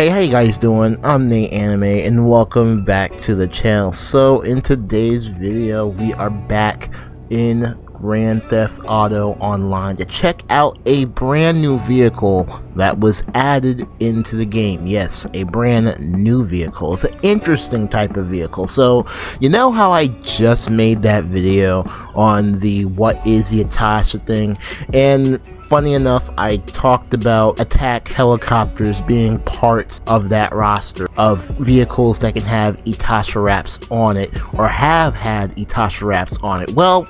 Hey, how you guys doing? I'm Nate Anime and welcome back to the channel. So in today's video we are back in Grand Theft Auto Online to check out a brand new vehicle that was added into the game. Yes, a brand new vehicle. It's an interesting type of vehicle. So you know how I just made that video on the what is the Itasha thing, and funny enough I talked about attack helicopters being part of that roster of vehicles that can have Itasha wraps on it or have had Itasha wraps on it. Well,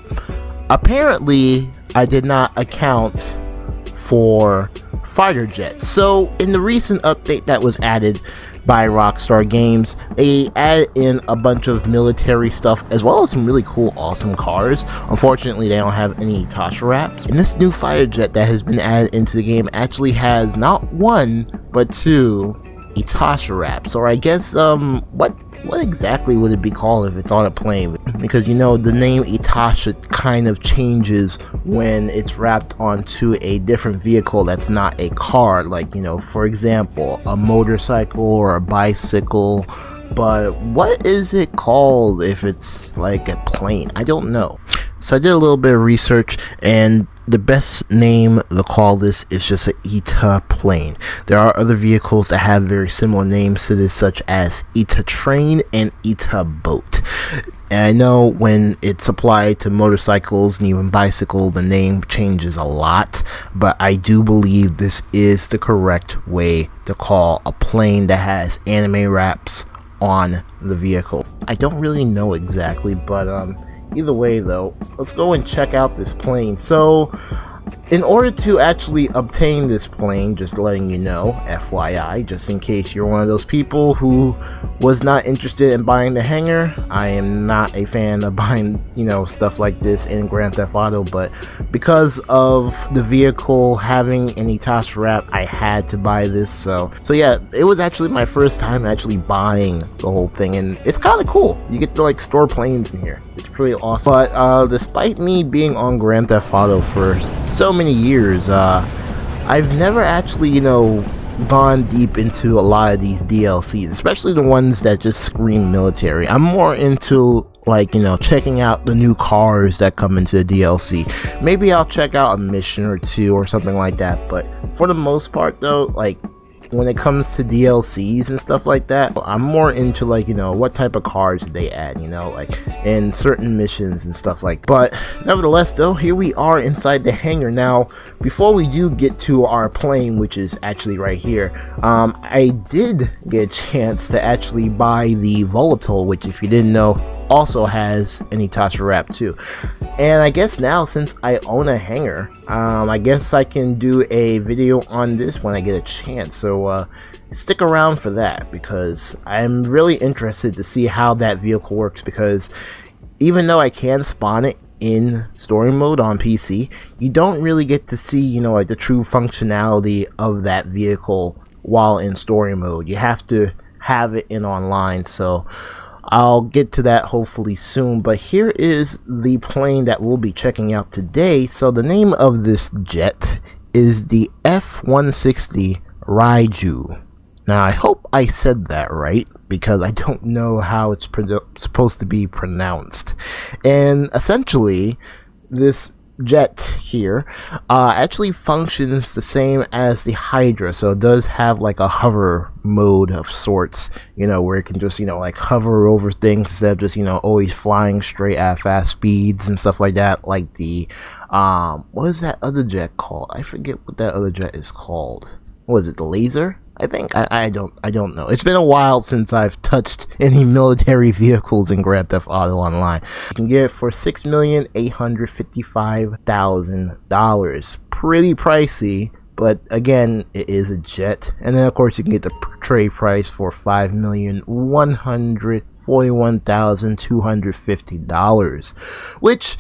apparently I did not account for fighter jets. So in the recent update that was added by Rockstar Games, they added in a bunch of military stuff as well as some really cool awesome cars. Unfortunately they don't have any Itasha wraps, and this new fighter jet that has been added into the game actually has not one but two Itasha wraps, or I guess what exactly would it be called if it's on a plane? Because you know the name Itasha kind of changes when it's wrapped onto a different vehicle that's not a car, like, you know, for example a motorcycle or a bicycle. But what is it called if it's like a plane? I don't know. So I did a little bit of research, and the best name to call this is just an Ita plane. There are other vehicles that have very similar names to this, such as Ita train and Ita boat. And I know when it's applied to motorcycles and even bicycle, the name changes a lot, but I do believe this is the correct way to call a plane that has anime wraps on the vehicle. I don't really know exactly, but either way though, let's go and check out this plane. So in order to actually obtain this plane, just letting you know, FYI, just in case you're one of those people who was not interested in buying the hangar, I am not a fan of buying, you know, stuff like this in Grand Theft Auto, but because of the vehicle having an Itasha wrap, I had to buy this. So yeah, it was actually my first time actually buying the whole thing, and it's kind of cool. You get to like store planes in here. It's pretty awesome. But despite me being on Grand Theft Auto for so many years, I've never actually, you know, gone deep into a lot of these DLCs, especially the ones that just scream military. I'm more into, like, you know, checking out the new cars that come into the DLC. Maybe I'll check out a mission or two or something like that, but for the most part though, like, when it comes to DLCs and stuff like that, I'm more into, like, you know, what type of cars they add, you know, like in certain missions and stuff like that. But nevertheless though, here we are inside the hangar. Now before we do get to our plane, which is actually right here, I did get a chance to actually buy the Volatile, which, if you didn't know, also has an Itasha wrap too. And I guess now, since I own a hangar, I guess I can do a video on this when I get a chance. So stick around for that, because I'm really interested to see how that vehicle works, because even though I can spawn it in story mode on PC, you don't really get to see, you know, like the true functionality of that vehicle while in story mode. You have to have it in online, so I'll get to that hopefully soon. But here is the plane that we'll be checking out today. So the name of this jet is the F-160 Raiju. Now I hope I said that right, because I don't know how it's supposed to be pronounced. And essentially this jet here actually functions the same as the Hydra, so it does have like a hover mode of sorts, you know, where it can just, you know, like hover over things instead of just, you know, always flying straight at fast speeds and stuff like that, like the what is that other jet called? I forget what that other jet is called. What is it, the Laser? I think I don't know. It's been a while since I've touched any military vehicles in Grand Theft Auto Online. You can get it for $6,855,000. Pretty pricey, but again, it is a jet. And then of course you can get the trade price for $5,141,250, which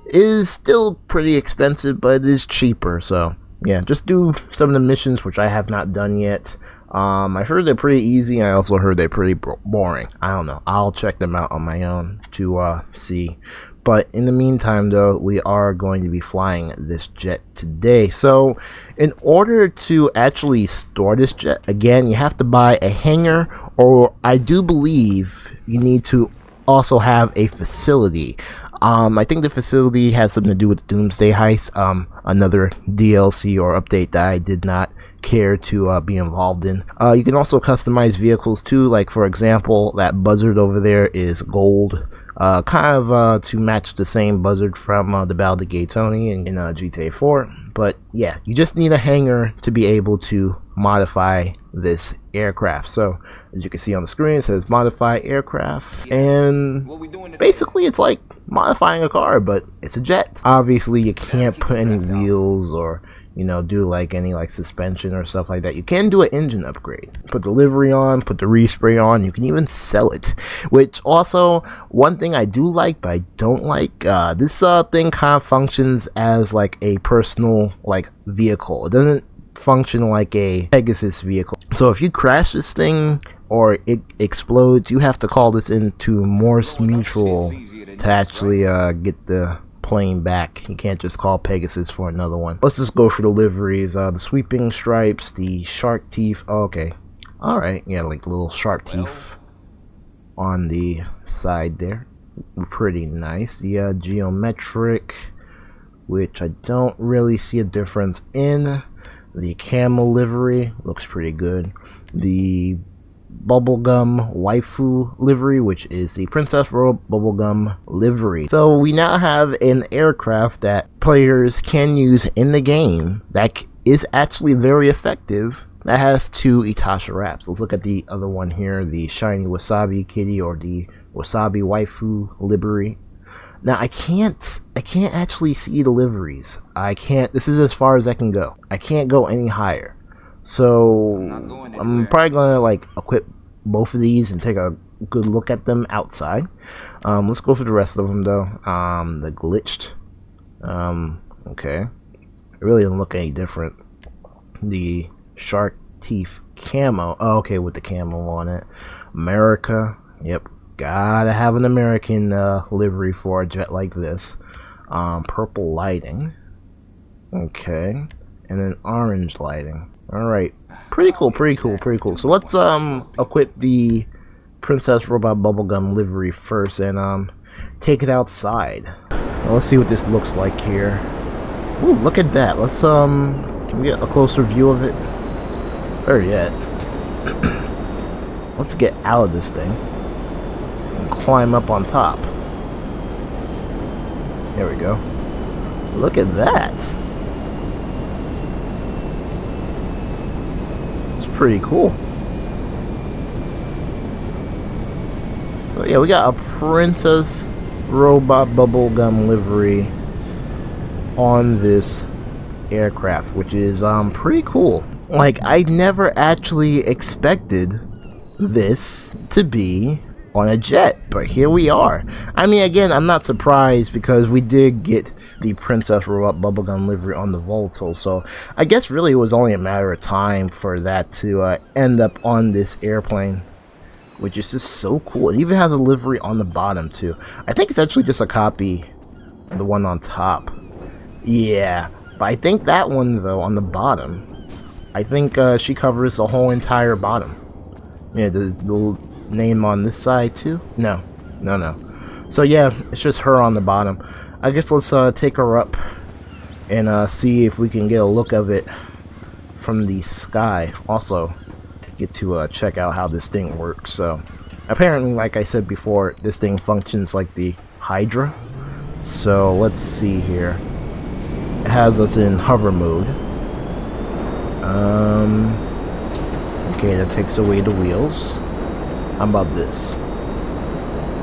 is still pretty expensive, but it is cheaper. So yeah, just do some of the missions, which I have not done yet. I heard they're pretty easy. I also heard they're pretty boring. I don't know. I'll check them out on my own to see. But in the meantime, though, we are going to be flying this jet today. So in order to actually store this jet, again, you have to buy a hangar, or I do believe you need to also have a facility. I think the facility has something to do with the Doomsday Heist, another DLC or update that I did not care to be involved in. You can also customize vehicles too, like for example, that buzzard over there is gold. Kind of to match the same buzzard from the Battle of the Gay Tony in GTA 4. But yeah, you just need a hangar to be able to modify this aircraft. So as you can see on the screen, it says modify aircraft, and basically it's like modifying a car, but it's a jet. Obviously you can't put any wheels or, you know, do like any like suspension or stuff like that. You can do an engine upgrade, put the livery on, put the respray on. You can even sell it, which also one thing I do like but I don't like, this thing kind of functions as like a personal like vehicle. It doesn't function like a Pegasus vehicle. So if you crash this thing or it explodes, you have to call this into Morse Mutual to actually get the plane back. You can't just call Pegasus for another one. Let's just go for the liveries. The sweeping stripes, the shark teeth. Oh, okay, all right, yeah, like little shark teeth on the side there, pretty nice. The geometric, which I don't really see a difference in. The camel livery looks pretty good. The bubblegum waifu livery, which is the Princess Royal bubblegum livery. So we now have an aircraft that players can use in the game that is actually very effective, that has 2 Itasha wraps. Let's look at the other one here, the shiny wasabi kitty, or the wasabi waifu livery. Now I can't actually see the liveries. I can't, this is as far as I can go. I can't go any higher. So I'm probably gonna like equip both of these and take a good look at them outside. Let's go for the rest of them though. The glitched. Okay. It really doesn't look any different. The shark teeth camo. Oh, okay, with the camo on it. America. Yep. Gotta have an American livery for a jet like this. Purple lighting. Okay. And then orange lighting. Alright, pretty cool, pretty cool, pretty cool. So let's equip the Princess Robot Bubblegum livery first and take it outside. Now, let's see what this looks like here. Ooh, look at that. Let's can we get a closer view of it? Better yet. Let's get out of this thing and climb up on top. There we go. Look at that. Pretty cool. So yeah, we got a Princess Robot Bubblegum livery on this aircraft, which is pretty cool. Like, I never actually expected this to be on a jet, but here we are. I mean, again, I'm not surprised because we did get the Princess Robot Bubblegum livery on the Volto, so I guess really it was only a matter of time for that to end up on this airplane, which is just so cool. It even has a livery on the bottom too. I think it's actually just a copy of the one on top. Yeah, but I think that one though on the bottom, I think she covers the whole entire bottom. Yeah, there's the name on this side too? No. So yeah, it's just her on the bottom. I guess let's take her up and see if we can get a look of it from the sky. Also get to check out how this thing works. So apparently, like I said before, this thing functions like the Hydra. So let's see here. It has us in hover mode. Okay, that takes away the wheels. How about this?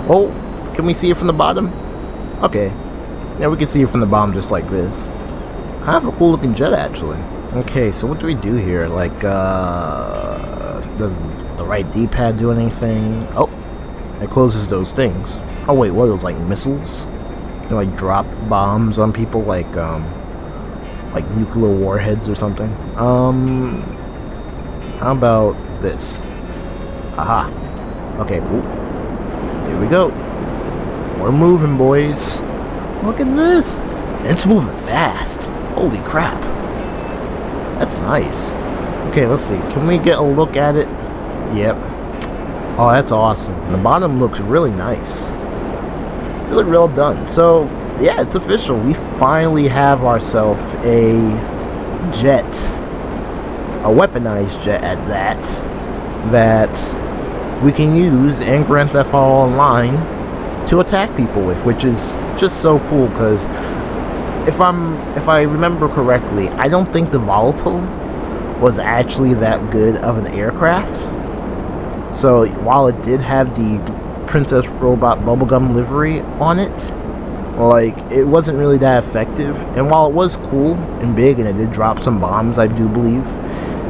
Oh, can we see it from the bottom? Okay. Yeah, we can see it from the bottom just like this. Kind of a cool looking jet actually. Okay, so what do we do here? Like, does the right D-pad do anything? Oh, it closes those things. Oh wait, what are those, like missiles? You can like drop bombs on people like nuclear warheads or something. How about this? Aha. Okay, ooh. Here we go. We're moving, boys. Look at this. And it's moving fast. Holy crap. That's nice. Okay, let's see. Can we get a look at it? Yep. Oh, that's awesome. The bottom looks really nice. Really well done. So, yeah, it's official. We finally have ourselves a jet. A weaponized jet at that. That we can use in Grand Theft Auto Online to attack people with, which is just so cool because if I remember correctly, I don't think the Volatile was actually that good of an aircraft. So while it did have the Princess Robot bubblegum livery on it, like, it wasn't really that effective. And while it was cool and big and it did drop some bombs, I do believe,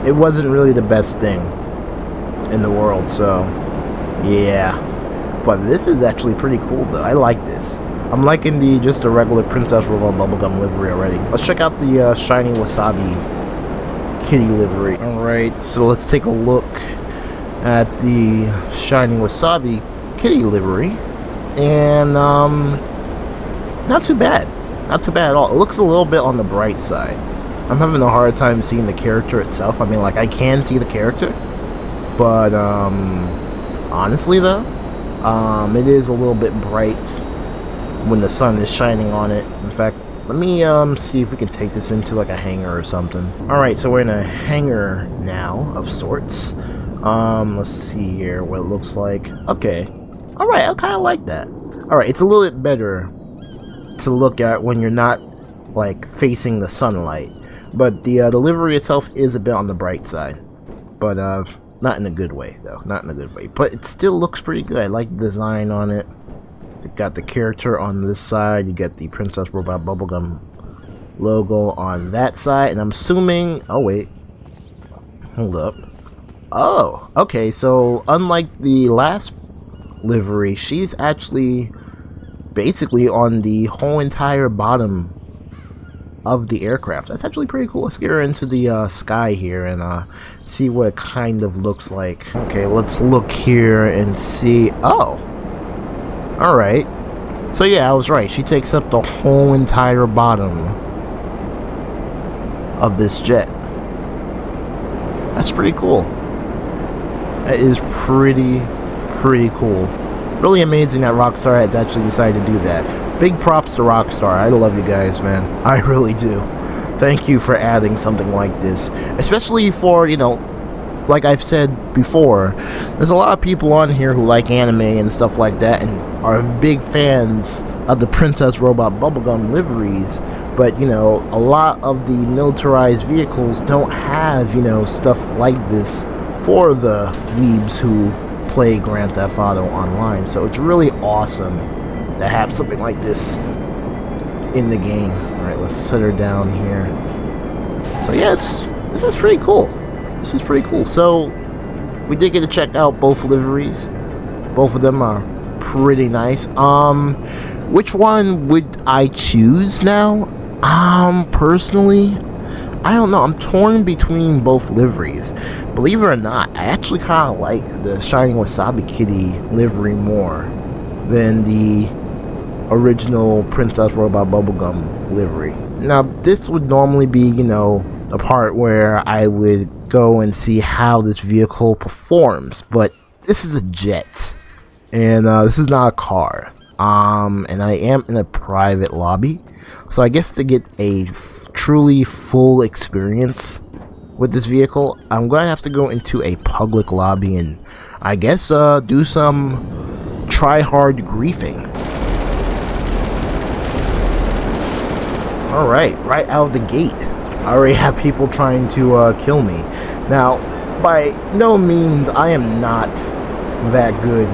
it wasn't really the best thing in the world. So yeah, but this is actually pretty cool though. I like this. I'm liking just the regular Princess Robot bubblegum livery already. Let's check out the shiny wasabi kitty livery. Alright, so let's take a look at the shiny wasabi kitty livery. And not too bad. Not too bad at all. It looks a little bit on the bright side. I'm having a hard time seeing the character itself. I mean, like, I can see the character, but honestly though, it is a little bit bright when the sun is shining on it. In fact, let me see if we can take this into like a hangar or something. Alright, so we're in a hangar now of sorts. Let's see here what it looks like. Okay. Alright, I kinda like that. Alright, it's a little bit better to look at when you're not like facing the sunlight. But the livery itself is a bit on the bright side. But not in a good way though. Not in a good way. But it still looks pretty good. I like the design on it. You got the character on this side. You get the Princess Robot bubblegum logo on that side. And I'm assuming... Oh, wait. Hold up. Oh, okay. So, unlike the last livery, she's actually basically on the whole entire bottom of the aircraft. That's actually pretty cool. Let's get her into the sky here and see what it kind of looks like. Okay, let's look here and see... Oh! Alright. So yeah, I was right. She takes up the whole entire bottom of this jet. That's pretty cool. That is pretty cool. Really amazing that Rockstar has actually decided to do that. Big props to Rockstar. I love you guys, man. I really do. Thank you for adding something like this. Especially for, you know, like I've said before, there's a lot of people on here who like anime and stuff like that and are big fans of the Princess Robot bubblegum liveries, but you know, a lot of the militarized vehicles don't have, you know, stuff like this for the weebs who play Grand Theft Auto Online. So it's really awesome to have something like this in the game. Alright, let's set her down here. So yeah, this is pretty cool. This is pretty cool. So we did get to check out both liveries. Both of them are pretty nice. Which one would I choose now? Personally, I don't know. I'm torn between both liveries. Believe it or not, I actually kind of like the Shiny Wasabi Kitty livery more than the original Princess Robot bubblegum livery. Now, this would normally be, you know, the part where I would go and see how this vehicle performs, but this is a jet, and this is not a car. And I am in a private lobby, so I guess to get a truly full experience with this vehicle, I'm going to have to go into a public lobby and I guess do some try-hard griefing. Alright, right out of the gate, I already have people trying to kill me. Now, by no means, I am not that good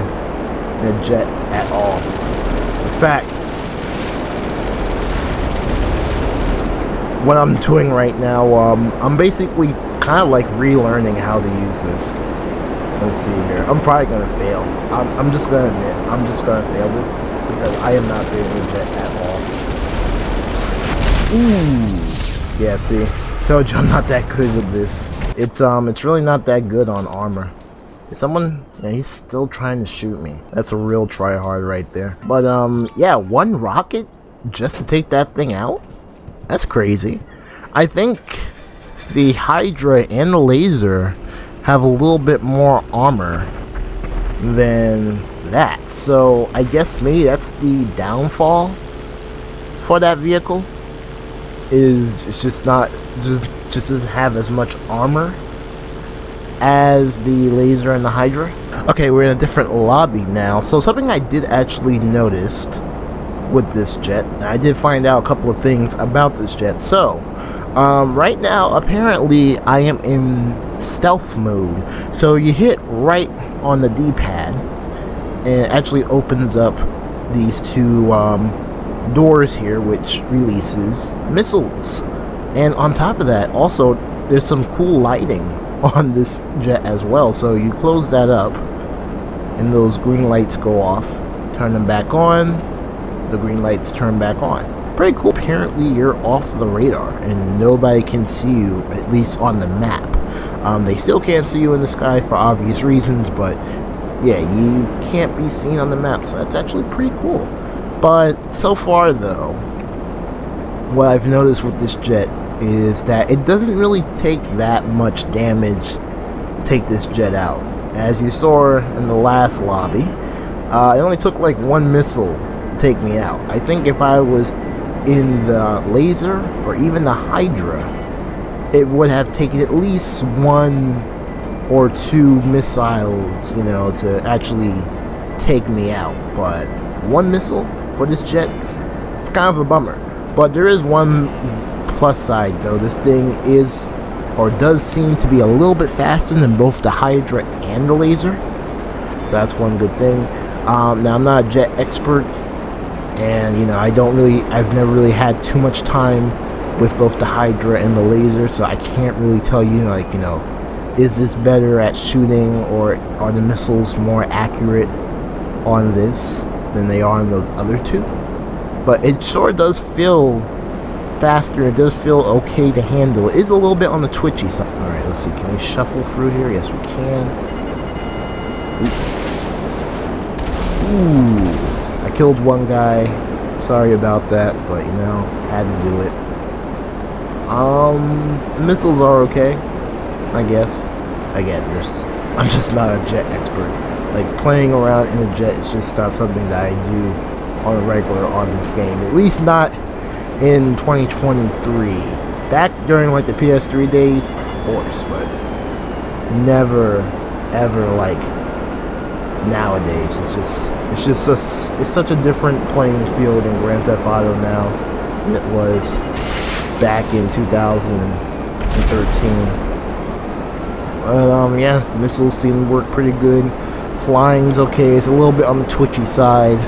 in a jet at all. In fact, what I'm doing right now, I'm basically kind of like relearning how to use this. Let's see here. I'm probably gonna fail. I'm just gonna admit, I'm just gonna fail this because I am not good in a jet at all. Ooh, yeah. See, told you I'm not that good with this. It's really not that good on armor. Is someone? Yeah, he's still trying to shoot me. That's a real try hard right there. But yeah, one rocket just to take that thing out? That's crazy. I think the Hydra and the Laser have a little bit more armor than that. So I guess maybe that's the downfall for that vehicle. It's just doesn't have as much armor as the Laser and the Hydra. Okay, we're in a different lobby now. So something I did actually notice with this jet, I did find out a couple of things about this jet. So right now apparently I am in stealth mode. So you hit right on the D-pad and it actually opens up these two doors here, which releases missiles. And on top of that, also there's some cool lighting on this jet as well. So you close that up and those green lights go off, turn them back on, the green lights turn back on. Pretty cool. Apparently you're off the radar and nobody can see you, at least on the map. They still can't see you in the sky for obvious reasons, but yeah, you can't be seen on the map, so that's actually pretty cool. But so far though, what I've noticed with this jet is that it doesn't really take that much damage to take this jet out. As you saw in the last lobby, it only took like one missile to take me out. I think if I was in the Laser or even the Hydra, it would have taken at least one or two missiles, you know, to actually take me out. But one missile for this jet, it's kind of a bummer. But there is one plus side though. This thing is, or does seem to be a little bit faster than both the Hydra and the Laser, so that's one good thing. Now I'm not a jet expert, and you know, I've never really had too much time with both the Hydra and the Laser, so I can't really tell you, like, you know, is this better at shooting, or are the missiles more accurate on this than they are on those other two. But it sure does feel faster. It does feel okay to handle. It is a little bit on the twitchy side. Alright, let's see. Can we shuffle through here? Yes, we can. Ooh. I killed one guy. Sorry about that, but you know, had to do it. Missiles are okay, I guess. Again, I'm just not a jet expert. Like, playing around in a jet is just not something that I do on a regular on this game. At least not in 2023. Back during like the PS3 days, of course, but never ever like nowadays. It's such a different playing field in Grand Theft Auto now than it was back in 2013. But yeah, missiles seem to work pretty good. Flying's okay. It's a little bit on the twitchy side.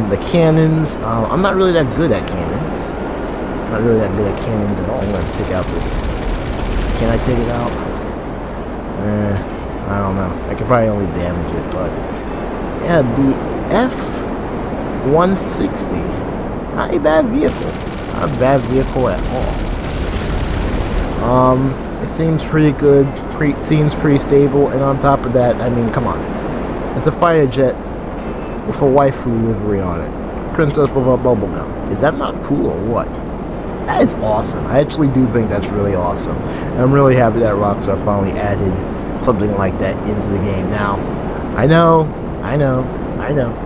The cannons, I'm not really that good at cannons. Not really that good at cannons at all. I'm gonna take out this. Can I take it out? I don't know. I could probably only damage it, but yeah, the F-160, not a bad vehicle. Not a bad vehicle at all. It seems pretty good. Seems pretty stable, and on top of that, I mean, come on, it's a fighter jet with a waifu livery on it. Princess with a bubblegum. Is that not cool or what? That is awesome. I actually do think that's really awesome. And I'm really happy that Rockstar finally added something like that into the game. Now, I know,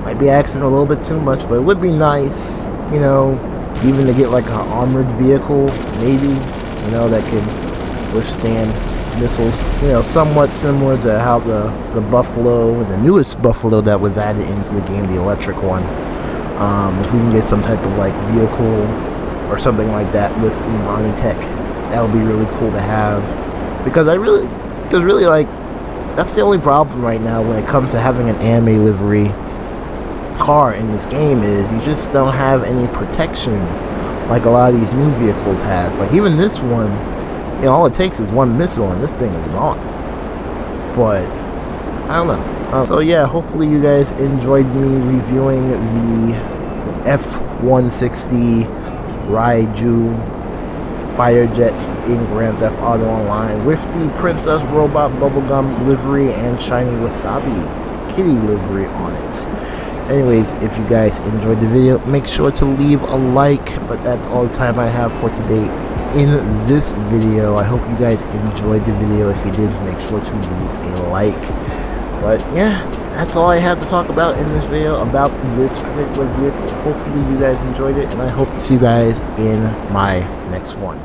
might be asking a little bit too much, but it would be nice, you know, even to get like an armored vehicle, maybe, you know, that could withstand missiles, you know, somewhat similar to how the Buffalo, the newest Buffalo that was added into the game, the electric one. If we can get some type of like vehicle or something like that with Umani tech, that would be really cool to have, because really like, that's the only problem right now when it comes to having an anime livery car in this game, is you just don't have any protection like a lot of these new vehicles have. Like even this one, you know, all it takes is one missile and this thing is gone. But I don't know. So yeah, hopefully you guys enjoyed me reviewing the F-160 Raiju fighter jet in Grand Theft Auto Online with the Princess Robot Bubblegum livery and Shiny Wasabi Kitty livery on it. Anyways, if you guys enjoyed the video, make sure to leave a like. But that's all the time I have for today in this video. I hope you guys enjoyed the video. If you did, make sure to leave a like. But yeah, that's all I have to talk about in this video about this particular vehicle. Hopefully you guys enjoyed it, and I hope to see you guys in my next one.